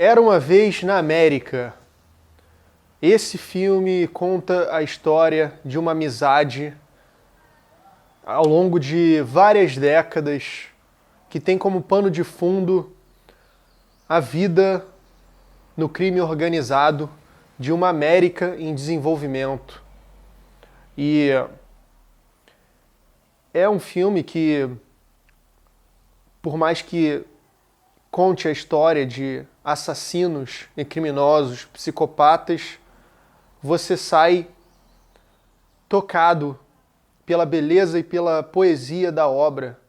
Era uma vez na América. Esse filme conta a história de uma amizade ao longo de várias décadas que tem como pano de fundo a vida no crime organizado de uma América em desenvolvimento. E é um filme que, por mais que conte a história de assassinos e criminosos, psicopatas, você sai tocado pela beleza e pela poesia da obra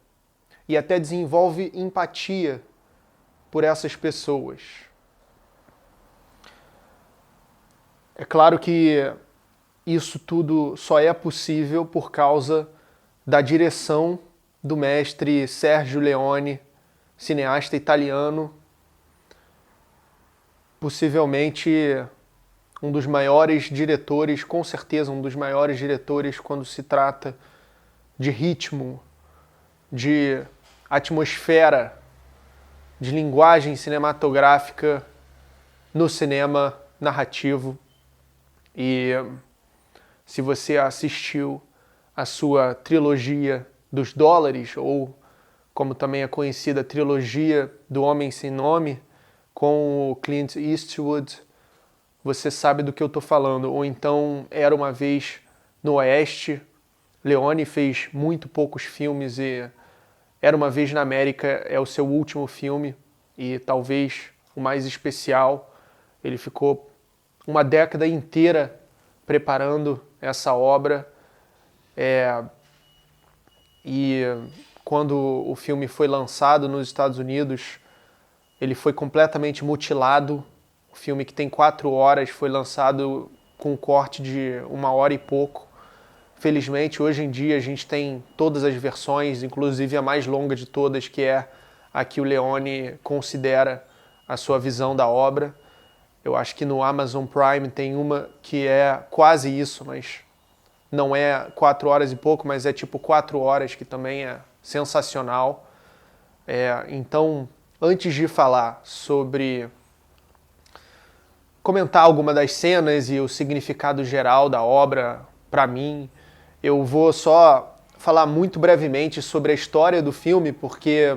e até desenvolve empatia por essas pessoas. É claro que isso tudo só é possível por causa da direção do mestre Sergio Leone, cineasta italiano, possivelmente um dos maiores diretores, com certeza um dos maiores diretores quando se trata de ritmo, de atmosfera, de linguagem cinematográfica no cinema narrativo. E se você assistiu a sua trilogia dos dólares, ou como também é conhecida, a trilogia do Homem Sem Nome, com o Clint Eastwood, você sabe do que eu estou falando. Ou então Era Uma Vez no Oeste. Leone fez muito poucos filmes e Era Uma Vez na América é o seu último filme e talvez o mais especial. Ele ficou uma década inteira preparando essa obra. E quando o filme foi lançado nos Estados Unidos, ele foi completamente mutilado. O filme, que tem 4 horas, foi lançado com um corte de 1 hora e pouco. Felizmente, hoje em dia, a gente tem todas as versões, inclusive a mais longa de todas, que é a que o Leone considera a sua visão da obra. Eu acho que no Amazon Prime tem uma que é quase isso, mas não é 4 horas e pouco, mas é tipo 4 horas, que também é sensacional. Então, antes de falar sobre comentar alguma das cenas e o significado geral da obra, para mim, eu vou só falar muito brevemente sobre a história do filme, porque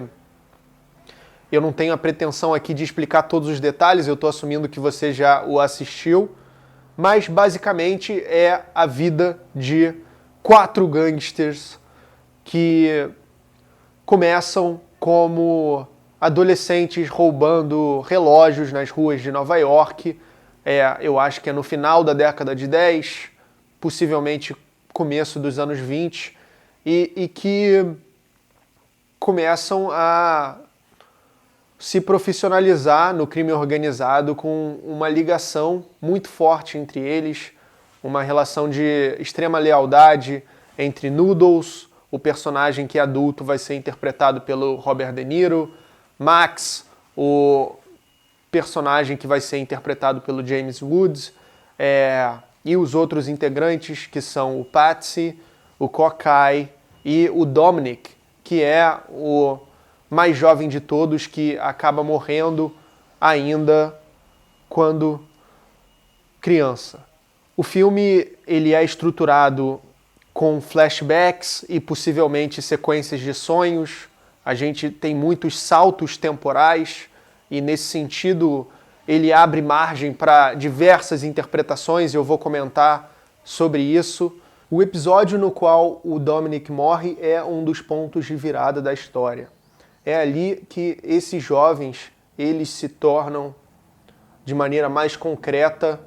eu não tenho a pretensão aqui de explicar todos os detalhes, eu estou assumindo que você já o assistiu, mas basicamente é a vida de 4 gangsters que começam como adolescentes roubando relógios nas ruas de Nova York. Eu acho que é no final da década de 10, possivelmente começo dos anos 20, e que começam a se profissionalizar no crime organizado com uma ligação muito forte entre eles, uma relação de extrema lealdade entre Noodles, o personagem que é adulto vai ser interpretado pelo Robert De Niro, Max, o personagem que vai ser interpretado pelo James Woods, e os outros integrantes, que são o Patsy, o Cockeye e o Dominic, que é o mais jovem de todos, que acaba morrendo ainda quando criança. O filme ele é estruturado com flashbacks e possivelmente sequências de sonhos. A gente tem muitos saltos temporais e, nesse sentido, ele abre margem para diversas interpretações, e eu vou comentar sobre isso. O episódio no qual o Dominic morre é um dos pontos de virada da história. É ali que esses jovens eles se tornam, de maneira mais concreta,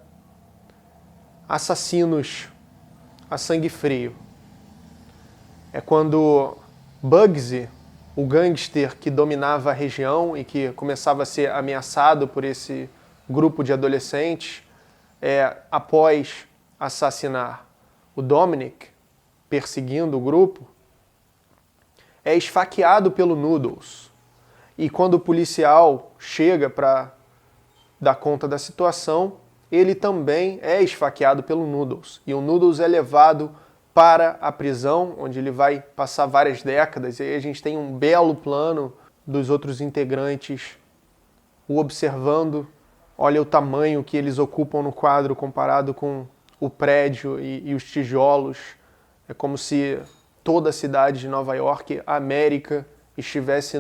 assassinos a sangue frio. É quando Bugsy, o gangster que dominava a região e que começava a ser ameaçado por esse grupo de adolescentes, após assassinar o Dominic, perseguindo o grupo, é esfaqueado pelo Noodles. E quando o policial chega para dar conta da situação, ele também é esfaqueado pelo Noodles. E o Noodles é levado para a prisão, onde ele vai passar várias décadas. E aí a gente tem um belo plano dos outros integrantes o observando olha o tamanho que eles ocupam no quadro comparado com o prédio e os tijolos. É como se toda a cidade de Nova York, a América, estivesse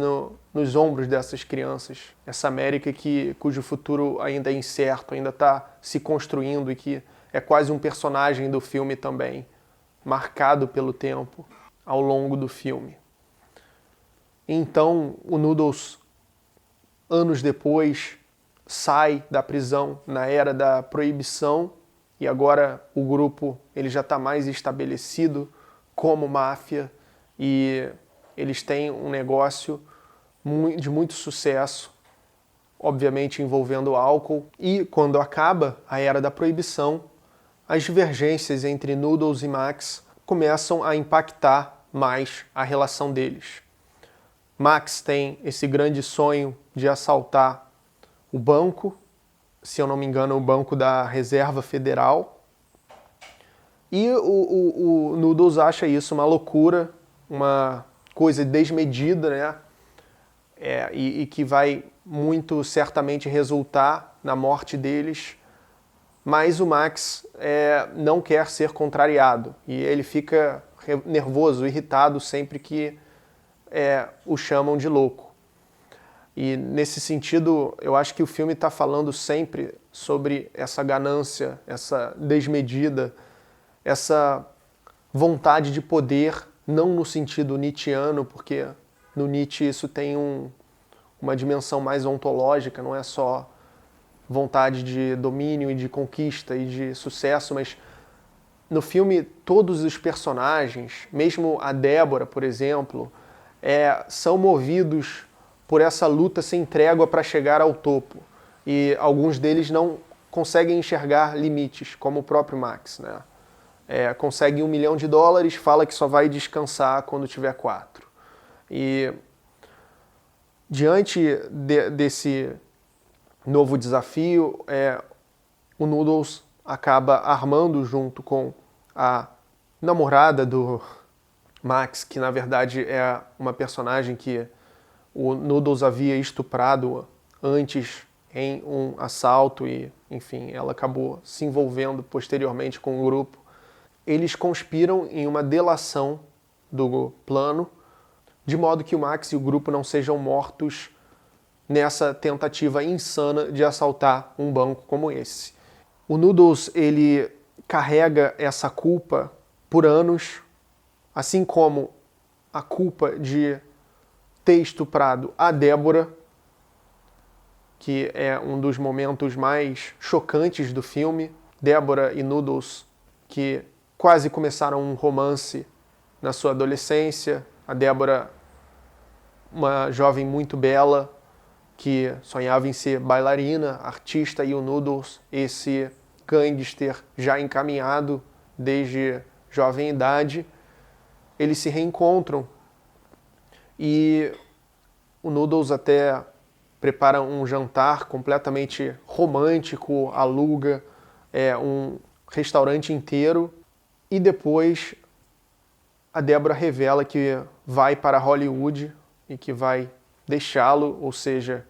nos ombros dessas crianças. Essa América cujo futuro ainda é incerto, ainda está se construindo e que é quase um personagem do filme também, marcado pelo tempo ao longo do filme. Então, o Noodles, anos depois, sai da prisão na era da proibição e agora o grupo ele já está mais estabelecido como máfia e eles têm um negócio de muito sucesso, obviamente envolvendo álcool. E quando acaba a era da proibição, as divergências entre Noodles e Max começam a impactar mais a relação deles. Max tem esse grande sonho de assaltar o banco, se eu não me engano, o Banco da Reserva Federal. E o Noodles acha isso uma loucura, uma coisa desmedida, né? E que vai muito certamente resultar na morte deles. Mas o Max não quer ser contrariado e ele fica nervoso, irritado sempre que o chamam de louco. E nesse sentido, eu acho que o filme está falando sempre sobre essa ganância, essa desmedida, essa vontade de poder, não no sentido nietzschiano, porque no Nietzsche isso tem uma dimensão mais ontológica, não é só vontade de domínio e de conquista e de sucesso, mas no filme todos os personagens, mesmo a Débora, por exemplo, são movidos por essa luta sem trégua para chegar ao topo. E alguns deles não conseguem enxergar limites, como o próprio Max, né? Consegue $1 milhão, fala que só vai descansar quando tiver 4. E diante desse novo desafio, o Noodles acaba armando junto com a namorada do Max, que na verdade é uma personagem que o Noodles havia estuprado antes em um assalto e, enfim, ela acabou se envolvendo posteriormente com o grupo. Eles conspiram em uma delação do plano, de modo que o Max e o grupo não sejam mortos nessa tentativa insana de assaltar um banco como esse. O Noodles, ele carrega essa culpa por anos, assim como a culpa de ter estuprado a Débora, que é um dos momentos mais chocantes do filme. Débora e Noodles, que quase começaram um romance na sua adolescência. A Débora, uma jovem muito bela, que sonhava em ser bailarina, artista, e o Noodles, esse gangster já encaminhado desde jovem idade. Eles se reencontram e o Noodles até prepara um jantar completamente romântico, aluga um restaurante inteiro e depois a Débora revela que vai para Hollywood e que vai deixá-lo, ou seja,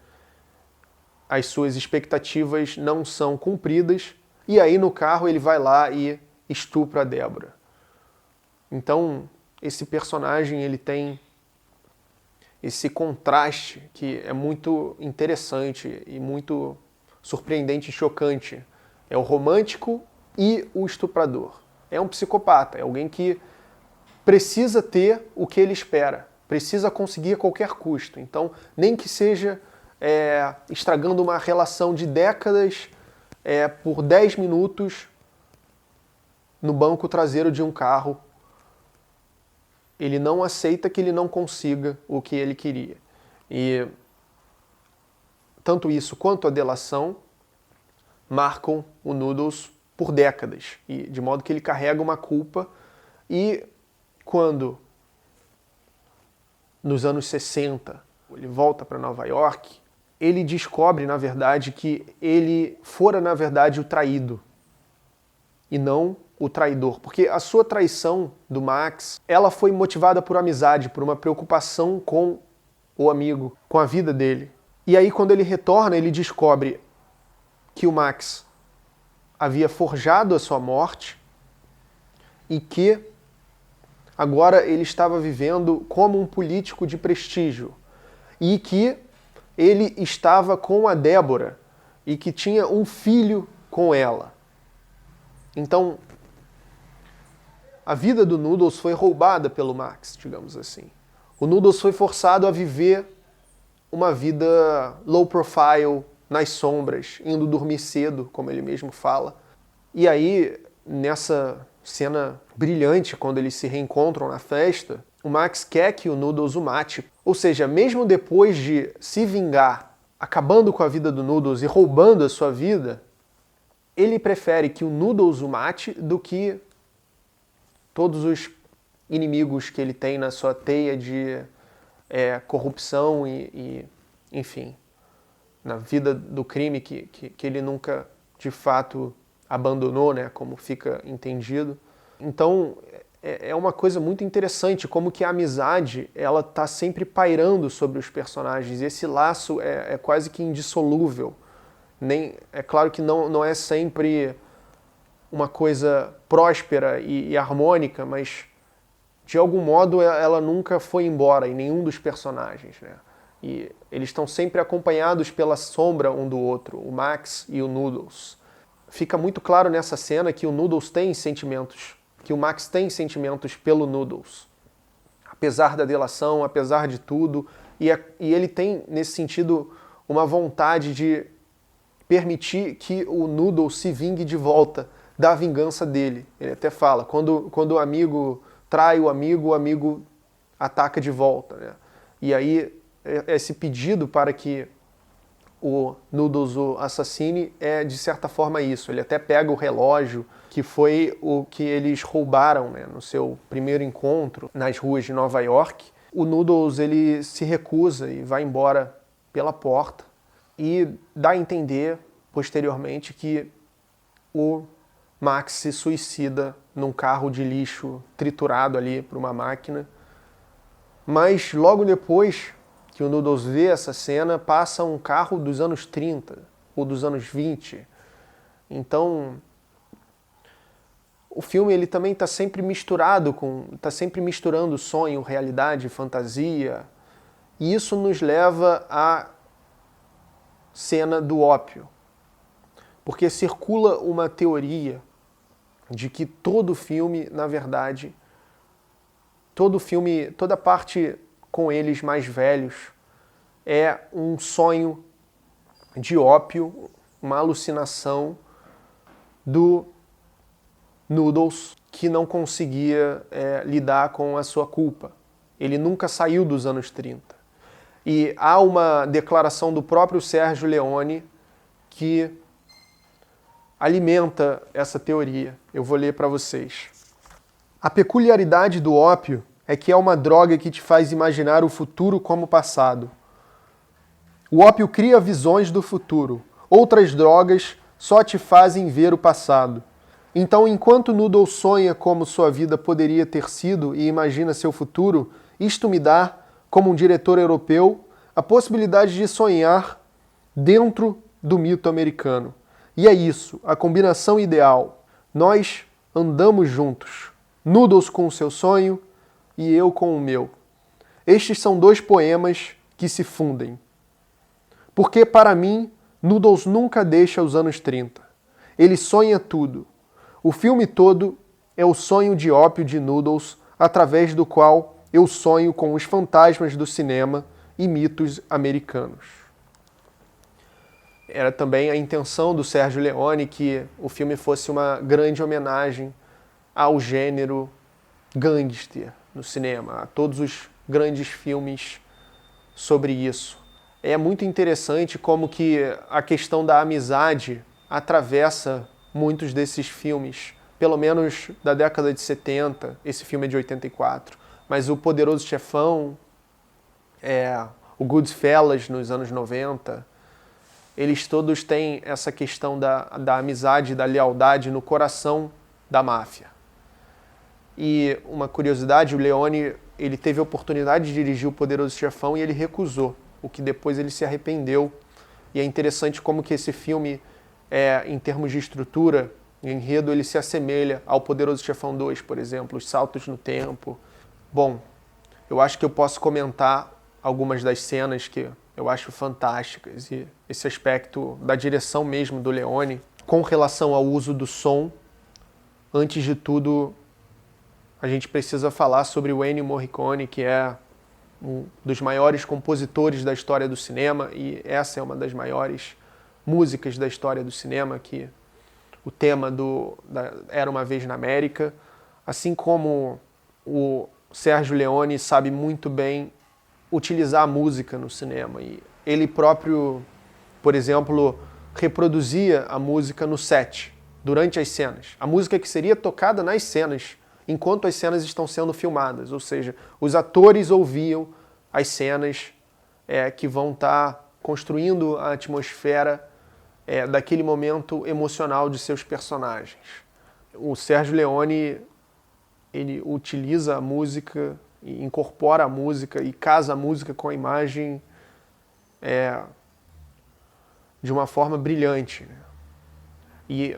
as suas expectativas não são cumpridas, e aí no carro ele vai lá e estupra a Débora. Então, esse personagem ele tem esse contraste que é muito interessante e muito surpreendente e chocante. É o romântico e o estuprador. É um psicopata, é alguém que precisa ter o que ele espera, precisa conseguir a qualquer custo. Então, nem que seja estragando uma relação de décadas por 10 minutos no banco traseiro de um carro, ele não aceita que ele não consiga o que ele queria. E tanto isso quanto a delação marcam o Noodles por décadas, e de modo que ele carrega uma culpa. E quando, nos anos 60, ele volta para Nova York, ele descobre, na verdade, que ele fora, na verdade, o traído e não o traidor. Porque a sua traição do Max, ela foi motivada por amizade, por uma preocupação com o amigo, com a vida dele. E aí, quando ele retorna, ele descobre que o Max havia forjado a sua morte e que agora ele estava vivendo como um político de prestígio e que ele estava com a Débora e que tinha um filho com ela. Então, a vida do Noodles foi roubada pelo Max, digamos assim. O Noodles foi forçado a viver uma vida low profile, nas sombras, indo dormir cedo, como ele mesmo fala. E aí, nessa cena brilhante, quando eles se reencontram na festa, o Max quer que o Noodles o mate. Ou seja, mesmo depois de se vingar, acabando com a vida do Noodles e roubando a sua vida, ele prefere que o Noodles o mate do que todos os inimigos que ele tem na sua teia de corrupção e, enfim, na vida do crime que ele nunca, de fato, abandonou, né, como fica entendido. Então, é uma coisa muito interessante como que a amizade ela está sempre pairando sobre os personagens. E esse laço é quase que indissolúvel. É claro que não é sempre uma coisa próspera e harmônica, mas de algum modo ela nunca foi embora em nenhum dos personagens, né? E eles estão sempre acompanhados pela sombra um do outro, o Max e o Noodles. Fica muito claro nessa cena que o Noodles tem sentimentos, que o Max tem sentimentos pelo Noodles. Apesar da delação, apesar de tudo, e ele tem, nesse sentido, uma vontade de permitir que o Noodles se vingue de volta da vingança dele. Ele até fala, quando o amigo trai o amigo ataca de volta, né? E aí, esse pedido para que o Noodles o assassine é, de certa forma, isso. Ele até pega o relógio, que foi o que eles roubaram, né, no seu primeiro encontro nas ruas de Nova York. O Noodles ele se recusa e vai embora pela porta e dá a entender, posteriormente, que o Max se suicida num carro de lixo triturado ali por uma máquina. Mas logo depois que o Noodles vê essa cena, passa um carro dos anos 30 ou dos anos 20. Então, o filme ele também está sempre misturando sonho, realidade, fantasia. E isso nos leva à cena do ópio. Porque circula uma teoria de que todo filme, na verdade, toda parte com eles mais velhos, é um sonho de ópio, uma alucinação do Noodles que não conseguia lidar com a sua culpa. Ele nunca saiu dos anos 30. E há uma declaração do próprio Sergio Leone que alimenta essa teoria. Eu vou ler para vocês. A peculiaridade do ópio é que é uma droga que te faz imaginar o futuro como passado. O ópio cria visões do futuro. Outras drogas só te fazem ver o passado. Então, enquanto Noodles sonha como sua vida poderia ter sido e imagina seu futuro, isto me dá, como um diretor europeu, a possibilidade de sonhar dentro do mito americano. E é isso, a combinação ideal. Nós andamos juntos. Noodles com o seu sonho e eu com o meu. Estes são dois poemas que se fundem. Porque, para mim, Noodles nunca deixa os anos 30. Ele sonha tudo. O filme todo é o sonho de ópio de Noodles, através do qual eu sonho com os fantasmas do cinema e mitos americanos. Era também a intenção do Sergio Leone que o filme fosse uma grande homenagem ao gênero gangster no cinema, a todos os grandes filmes sobre isso. É muito interessante como que a questão da amizade atravessa muitos desses filmes, pelo menos da década de 70, esse filme é de 84, mas o Poderoso Chefão, o Goodfellas nos anos 90, eles todos têm essa questão da amizade, da lealdade no coração da máfia. E uma curiosidade, o Leone ele teve a oportunidade de dirigir o Poderoso Chefão e ele recusou, o que depois ele se arrependeu. E é interessante como que esse filme em termos de estrutura, enredo, ele se assemelha ao Poderoso Chefão 2, por exemplo, os saltos no tempo. Bom, eu acho que eu posso comentar algumas das cenas que eu acho fantásticas e esse aspecto da direção mesmo do Leone com relação ao uso do som. Antes de tudo, a gente precisa falar sobre o Ennio Morricone, que é um dos maiores compositores da história do cinema, e essa é uma das maiores músicas da história do cinema, que o tema Era Uma Vez na América, assim como o Sérgio Leone sabe muito bem utilizar a música no cinema, e ele próprio, por exemplo, reproduzia a música no set, durante as cenas. A música que seria tocada nas cenas, enquanto as cenas estão sendo filmadas, ou seja, os atores ouviam as cenas que vão estar construindo a atmosfera daquele momento emocional de seus personagens. O Sérgio Leone, ele utiliza a música, e incorpora a música e casa a música com a imagem de uma forma brilhante. E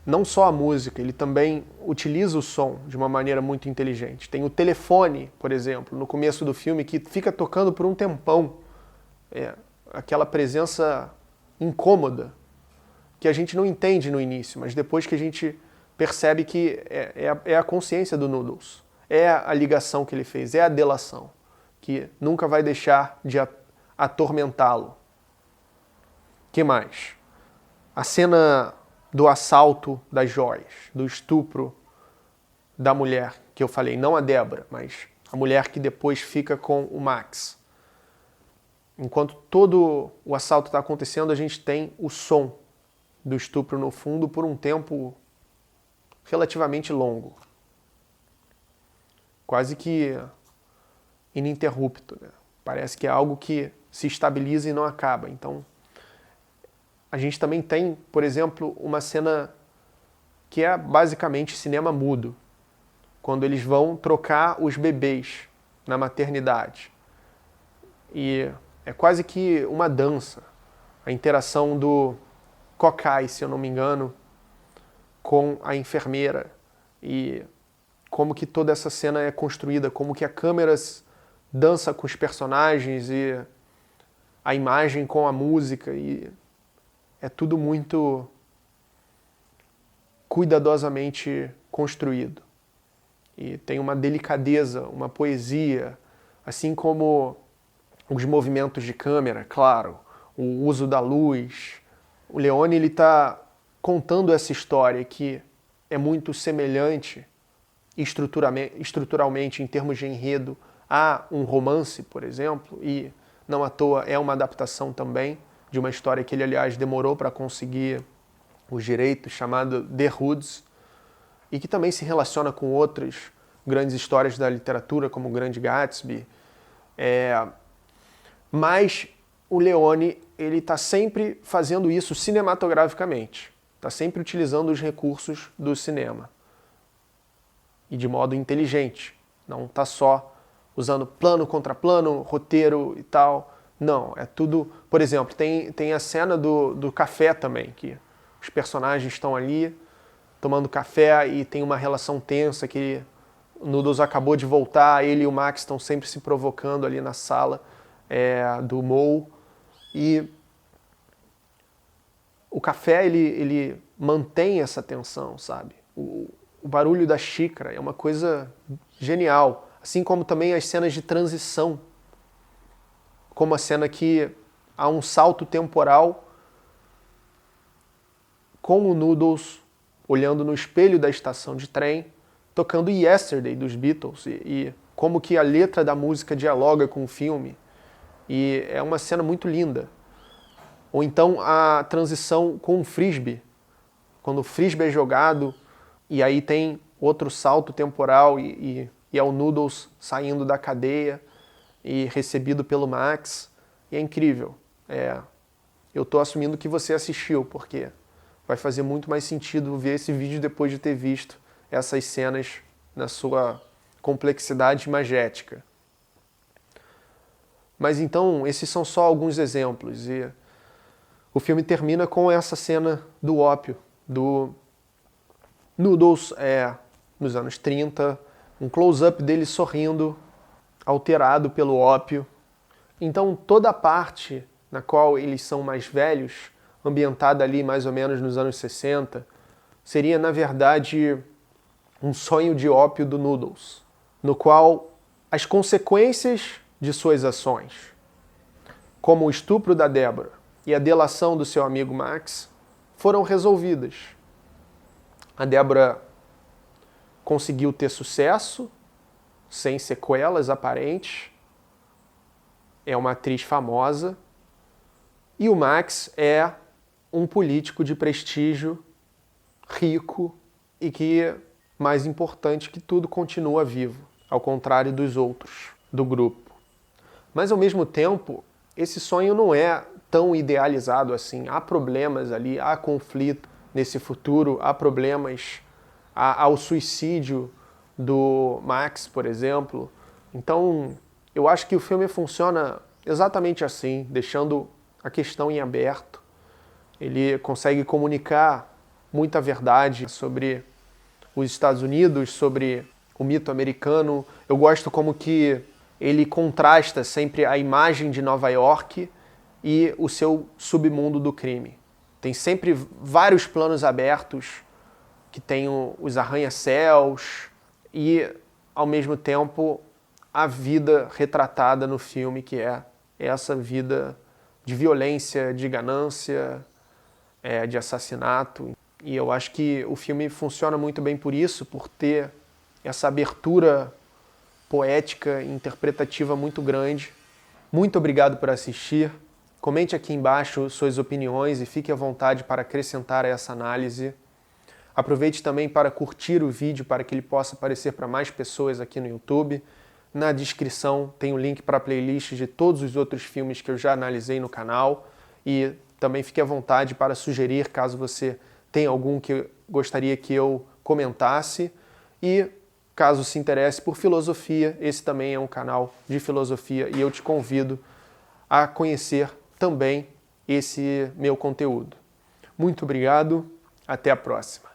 não só a música, ele também utiliza o som de uma maneira muito inteligente. Tem o telefone, por exemplo, no começo do filme, que fica tocando por um tempão. Aquela presença incômoda, que a gente não entende no início, mas depois que a gente percebe que é a consciência do Noodles, é a ligação que ele fez, é a delação, que nunca vai deixar de atormentá-lo. Que mais? A cena do assalto das joias, do estupro da mulher, que eu falei, não a Débora, mas a mulher que depois fica com o Max. Enquanto todo o assalto está acontecendo, a gente tem o som do estupro no fundo por um tempo relativamente longo. Quase que ininterrupto, né? Parece que é algo que se estabiliza e não acaba. Então, a gente também tem, por exemplo, uma cena que é basicamente cinema mudo, quando eles vão trocar os bebês na maternidade. E é quase que uma dança, a interação do Cocai, se eu não me engano, com a enfermeira, e como que toda essa cena é construída, como que a câmera dança com os personagens e a imagem com a música, e é tudo muito cuidadosamente construído. E tem uma delicadeza, uma poesia, assim como os movimentos de câmera, claro, o uso da luz. O Leone está contando essa história que é muito semelhante estruturalmente, em termos de enredo, a um romance, por exemplo, e não à toa é uma adaptação também de uma história que ele, aliás, demorou para conseguir os direitos, chamada The Hoods, e que também se relaciona com outras grandes histórias da literatura, como o Grande Gatsby. Mas o Leone, ele está sempre fazendo isso cinematograficamente, está sempre utilizando os recursos do cinema, e de modo inteligente, não está só usando plano contra plano, roteiro e tal. Não, é tudo... Por exemplo, tem a cena do café também, que os personagens estão ali tomando café e tem uma relação tensa que o Noodles acabou de voltar, ele e o Max estão sempre se provocando ali na sala do Moe. E o café, ele mantém essa tensão, sabe? O barulho da xícara é uma coisa genial. Assim como também as cenas de transição, como a cena que há um salto temporal com o Noodles olhando no espelho da estação de trem, tocando Yesterday dos Beatles, e como que a letra da música dialoga com o filme. E é uma cena muito linda. Ou então a transição com o frisbee, quando o frisbee é jogado, e aí tem outro salto temporal, e é o Noodles saindo da cadeia e recebido pelo Max, e é incrível. Eu estou assumindo que você assistiu, porque vai fazer muito mais sentido ver esse vídeo depois de ter visto essas cenas na sua complexidade imagética. Mas então, esses são só alguns exemplos, e o O filme termina com essa cena do ópio, do Noodles nos anos 30, um close-up dele sorrindo, alterado pelo ópio. Então toda a parte na qual eles são mais velhos, ambientada ali mais ou menos nos anos 60, seria na verdade um sonho de ópio do Noodles, no qual as consequências de suas ações, como o estupro da Deborah e a delação do seu amigo Max, foram resolvidas. A Deborah conseguiu ter sucesso, sem sequelas aparentes, é uma atriz famosa, e o Max é um político de prestígio, rico e que, mais importante que tudo, continua vivo, ao contrário dos outros do grupo. Mas ao mesmo tempo, esse sonho não é tão idealizado assim. Há problemas ali, há conflito nesse futuro, há problemas, há o suicídio do Max, por exemplo. Então, eu acho que o filme funciona exatamente assim, deixando a questão em aberto. Ele consegue comunicar muita verdade sobre os Estados Unidos, sobre o mito americano. Eu gosto como que ele contrasta sempre a imagem de Nova York e o seu submundo do crime. Tem sempre vários planos abertos, que tem os arranha-céus e, ao mesmo tempo, a vida retratada no filme, que é essa vida de violência, de ganância, de assassinato. E eu acho que o filme funciona muito bem por isso, por ter essa abertura poética e interpretativa muito grande. Muito obrigado por assistir. Comente aqui embaixo suas opiniões e fique à vontade para acrescentar a essa análise. Aproveite também para curtir o vídeo para que ele possa aparecer para mais pessoas aqui no YouTube. Na descrição tem o link para a playlist de todos os outros filmes que eu já analisei no canal. E também fique à vontade para sugerir caso você tenha algum que gostaria que eu comentasse. E caso se interesse por filosofia, esse também é um canal de filosofia e eu te convido a conhecer também esse meu conteúdo. Muito obrigado, até a próxima.